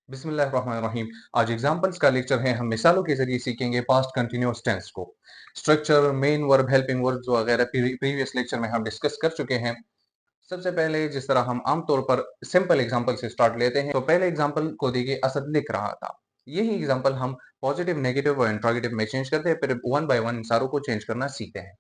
बिस्मिल्लाहिर्रहमानिर्रहीम। आज एग्जांपल्स का लेक्चर है। हम मिसालों के जरिए सीखेंगे पास्ट कंटिन्यूअस टेंस को। Structure, main verb, helping verbs वगैरह प्रीवियस लेक्चर में हम डिस्कस कर चुके हैं। सबसे पहले जिस तरह हम आमतौर पर सिंपल एग्जांपल से स्टार्ट लेते हैं, तो पहले एग्जांपल को देखिए, असद लिख रहा था। यही एग्जांपल हम पॉजिटिव, नेगेटिव और इंट्रोगेटिव में चेंज करते हैं, फिर वन बाय वन इन सारों को चेंज करना सीखते हैं।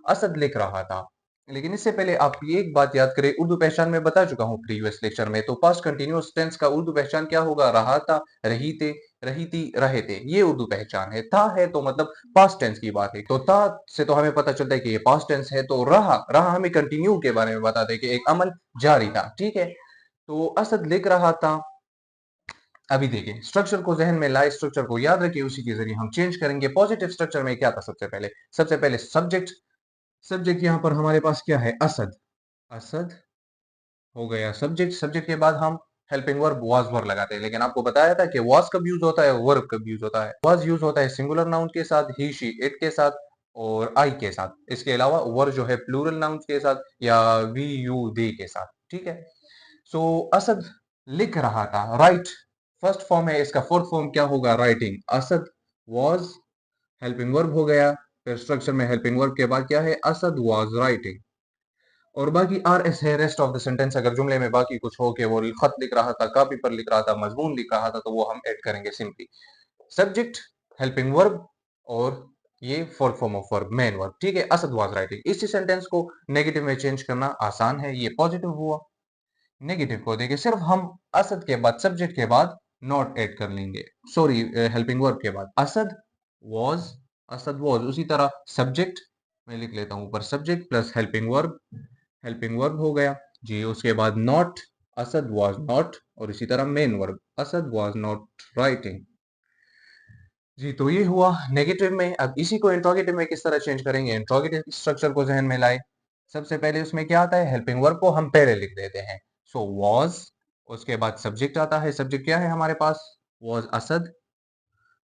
असद लिख रहा था। लेकिन इससे पहले आप ये एक बात याद करें, उर्दू पहचान में बता चुका हूँ प्रीवियस लेक्चर में। तो पास्ट कंटिन्यूअस टेंस का उर्दू पहचान क्या होगा? रहा था, रही थे, रही थी, रहे थे। ये उर्दू पहचान है। था है तो मतलब पास्ट टेंस की बात है। तो था से तो हमें पता चलता है कि ये पास्ट टेंस है। तो रहा, रहा हमें कंटिन्यू के बारे में बताते हैं कि एक अमल जारी था। ठीक है, तो असद लिख रहा था। अभी देखिए, स्ट्रक्चर को जहन में लाए, स्ट्रक्चर को याद रखिए, उसी के जरिए हम चेंज करेंगे। पॉजिटिव स्ट्रक्चर में क्या था? सबसे पहले सब्जेक्ट। सब्जेक्ट यहां पर हमारे पास क्या है? असद। असद हो गया सब्जेक्ट। सब्जेक्ट के बाद हम हेल्पिंग वर्ब वाज वर्ब लगाते हैं। लेकिन आपको बताया था कि वाज कब यूज होता है, वर्ब कब यूज होता है। वाज यूज होता है सिंगुलर नाउन के साथ, ही शी इट के साथ और आई के साथ। इसके अलावा वर्ब जो है प्लूरल नाउन के साथ या वी यू दे के साथ। ठीक है, सो असद लिख रहा था। राइट फर्स्ट फॉर्म है, इसका फोर्थ फॉर्म क्या होगा? Writing. Asad was helping verb हो गया। फिर स्ट्रक्चर में हेल्पिंग वर्ब के बाद क्या है? Asad was writing. और बाकी आर एस है, रेस्ट ऑफ द सेंटेंस। अगर जुमले में बाकी कुछ हो कि वो खत लिख रहा था, कॉपी पर लिख रहा था, मजमून लिख रहा था, तो वो हम ऐड करेंगे सिंपली। सब्जेक्ट, हेल्पिंग वर्ब और ये fourth form of verb, main verb. ठीक है, असद वाज राइटिंग। इसी सेंटेंस को नेगेटिव में चेंज करना आसान है। ये पॉजिटिव हुआ। नेगेटिव को देखिए, सिर्फ हम असद के बाद, सब्जेक्ट के बाद नॉट ऐड कर लेंगे। सॉरी, हेल्पिंग वर्ब के बाद असद वाज, असद वाज। उसी तरह सब्जेक्ट मैं लिख लेता हूं ऊपर, subject plus helping verb, helping verb हो गया जी। उसके बाद नॉट, असद वाज नॉट। और इसी तरह main verb, Asad was not writing जी। तो ये हुआ नेगेटिव में। अब इसी को इंट्रोगेटिव में किस तरह चेंज करेंगे? इंट्रोगेटिव स्ट्रक्चर को जहन में लाए। सबसे पहले उसमें क्या आता है? हेल्पिंग वर्ब को हम पहले लिख देते हैं। सो वाज, उसके बाद सब्जेक्ट आता है। सब्जेक्ट क्या है हमारे पास? Was Asad,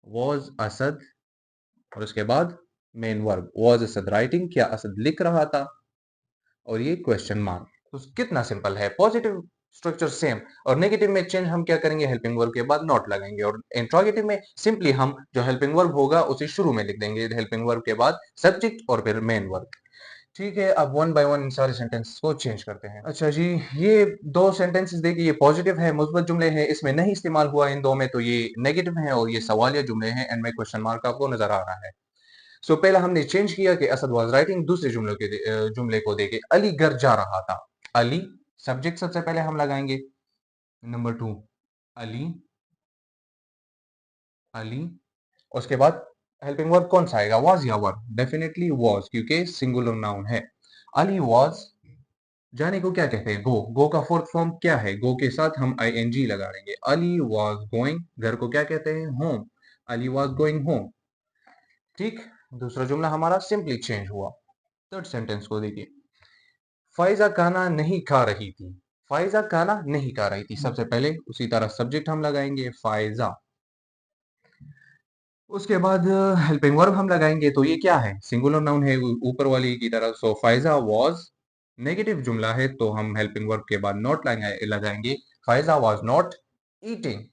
was Asad. और उसके बाद main verb, was Asad writing. क्या असद लिख रहा था? और ये क्वेश्चन मार्क। तो कितना सिंपल है। पॉजिटिव स्ट्रक्चर सेम, और नेगेटिव में चेंज हम क्या करेंगे? हेल्पिंग वर्ब के बाद नॉट लगाएंगे। और इंट्रोगेटिव में सिंपली हम जो हेल्पिंग वर्ब होगा उसे शुरू में लिख देंगे, हेल्पिंग वर्ब के बाद सब्जेक्ट और फिर मेन वर्ब। ठीक है, अब वन बाय वन इन सारे सेंटेंस को चेंज करते हैं। अच्छा जी, ये दो सेंटेंसेस देखिए, ये पॉजिटिव है, मुस्बत जुमले हैं, इसमें नहीं इस्तेमाल हुआ इन दो में, तो ये नेगेटिव है। और ये सवालिया जुमले हैं, एंड में क्वेश्चन मार्क आपको नजर आ रहा है। सो पहला हमने चेंज किया कि असद वाज राइटिंग। दूसरे जुमले को देखे, अली घर जा रहा था। अली सब्जेक्ट सबसे पहले हम लगाएंगे। Number two, Ali, Ali. उसके बाद हेल्पिंग वर्ब कौन सा आएगा? वाज या वर? डेफिनेटली वाज, क्योंकि सिंगुलर नाउन है। अली वाज, जाने को क्या कहते हैं? गो। गो का फोर्थ फॉर्म क्या है? गो के साथ हम आईएनजी लगा देंगे। Ali was going. घर को क्या कहते हैं? Home. Ali was going home. ठीक, दूसरा जुमला हमारा सिंपली चेंज हुआ। थर्ड सेंटेंस को देखिए, फाइजा खाना नहीं खा रही थी। फाइजा खाना नहीं खा रही थी। सबसे पहले उसी तरह सब्जेक्ट हम लगाएंगे, फाइजा। उसके बाद हेल्पिंग वर्ब हम लगाएंगे। तो ये क्या है? सिंगुलर नाउन है, ऊपर वाली की तरह। सो फाइजा वाज। नेगेटिव जुमला है तो हम हेल्पिंग वर्ब के बाद नॉट लगाएंगे। Faiza was not eating.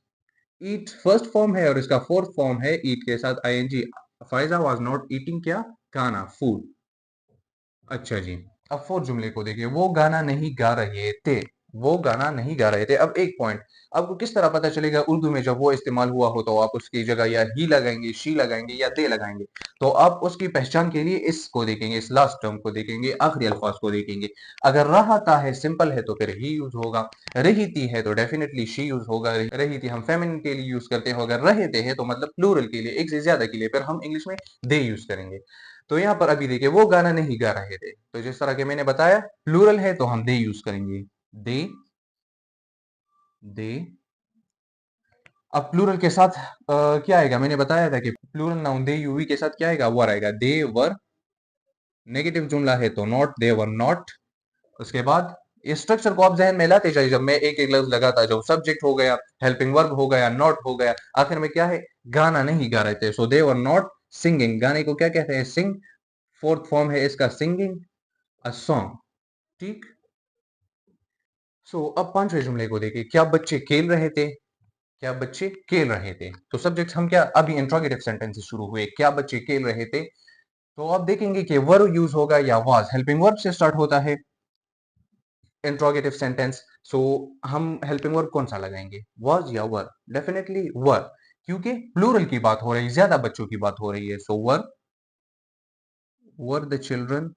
Eat first form है और इसका फोर्थ फॉर्म है ईट के साथ ING. Faiza was not eating क्या? खाना, फूड। अच्छा जी, अब फोर्थ जुमले को देखिए, वो गाना नहीं गा रहे थे। वो गाना नहीं गा रहे थे। अब एक पॉइंट, आपको किस तरह पता चलेगा उर्दू में जब वो इस्तेमाल हुआ हो? तो आप उसकी जगह या ही लगाएंगे, शी लगाएंगे या दे लगाएंगे। तो आप उसकी पहचान के लिए इसको देखेंगे, इस लास्ट टर्म को देखेंगे, आखिरी अल्फाज को देखेंगे। अगर रहता है सिंपल है तो फिर ही यूज होगा। रही थी है तो डेफिनेटली शी यूज होगा। रही थी हम फेमिनिन के लिए यूज करते हैं। अगर रहते हैं तो मतलब प्लूरल के लिए, एक से ज्यादा के लिए, फिर हम इंग्लिश में दे यूज करेंगे। तो यहाँ पर अभी देखिए, वो गाना नहीं गा रहे थे, तो जिस तरह के मैंने बताया, प्लूरल है तो हम दे यूज करेंगे। दे, दे। अब प्लूरल के साथ क्या आएगा? मैंने बताया था कि प्लूरल नाउन दे यूवी के साथ क्या आएगा? वर आएगा। दे वर। नेगेटिव जुमला है तो नॉट, दे वर नॉट। उसके बाद इस स्ट्रक्चर को आप जहन में लाते जाइए। जब मैं एक एक लफ्ज लगाता, जो सब्जेक्ट हो गया, हेल्पिंग वर्ब हो गया, नॉट हो गया, आखिर में क्या है? गाना नहीं गा रहे थे। सो दे वर नॉट सिंगिंग। गाने को क्या कहते हैं? सिंग। फोर्थ फॉर्म है इसका सिंगिंग, अ सॉन्ग। ठीक। सो अब पांचवें जुमले को देखिए, क्या बच्चे खेल रहे थे? क्या बच्चे खेल रहे थे। तो सब्जेक्ट हम क्या अभी इंट्रोगेटिव सेंटेंस से शुरू हुए, क्या बच्चे खेल रहे थे। तो आप देखेंगे कि वर्ब यूज होगा या वाज, हेल्पिंग वर्ब से स्टार्ट होता है इंट्रोगेटिव सेंटेंस। सो हम हेल्पिंग वर्ब कौन सा लगाएंगे, वाज या वर। डेफिनेटली वर, क्योंकि प्लूरल की बात हो रही है, ज्यादा बच्चों की बात हो रही है। So were the children,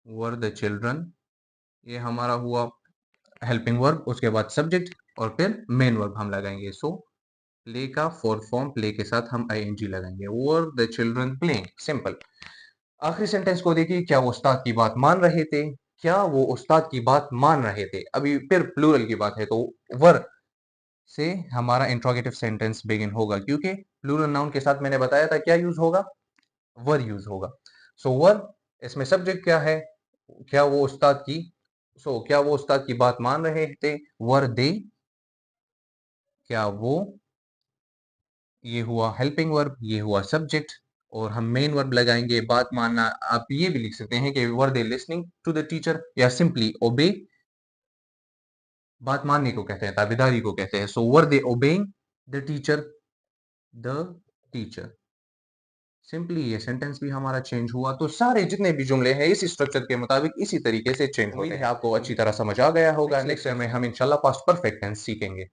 were the children, ये हमारा हुआ हेल्पिंग वर्ब। उसके बाद सब्जेक्ट और फिर मेन वर्ब हम लगाएंगे। सो प्ले का फोर्थ फॉर्म, प्ले के साथ हम आईएनजी लगाएंगे, वर द चिल्ड्रन प्लेइंग, सिंपल। आखिरी सेंटेंस को देखिए, क्या वो उस्ताद की बात मान रहे थे, क्या वो उस्ताद की बात मान रहे थे। अभी फिर प्लूरल की बात है तो वर से हमारा इंट्रोगेटिव सेंटेंस बिगिन होगा, क्योंकि प्लूरल नाउन के साथ मैंने बताया था क्या यूज होगा, वर यूज होगा। सो वर, इसमें सब्जेक्ट क्या है, क्या वो उस्ताद की, क्या वो उस्ताद की बात मान रहे थे, वर दे, क्या वो, ये हुआ हेल्पिंग वर्ब, ये हुआ सब्जेक्ट। और हम मेन वर्ब लगाएंगे बात मानना। आप ये भी लिख सकते हैं कि वर दे लिसनिंग टू द टीचर, या सिंपली ओबे, बात मानने को कहते हैं, ताबेदारी को कहते हैं। So were they obeying the teacher, the teacher, simply ये सेंटेंस भी हमारा चेंज हुआ। तो सारे जितने भी जुमले हैं इसी स्ट्रक्चर के मुताबिक इसी तरीके से चेंज होते हैं। आपको अच्छी तरह समझ आ गया होगा। नेक्स्ट लेक्चर में हम इंशाल्लाह पास्ट परफेक्ट टेंस सीखेंगे।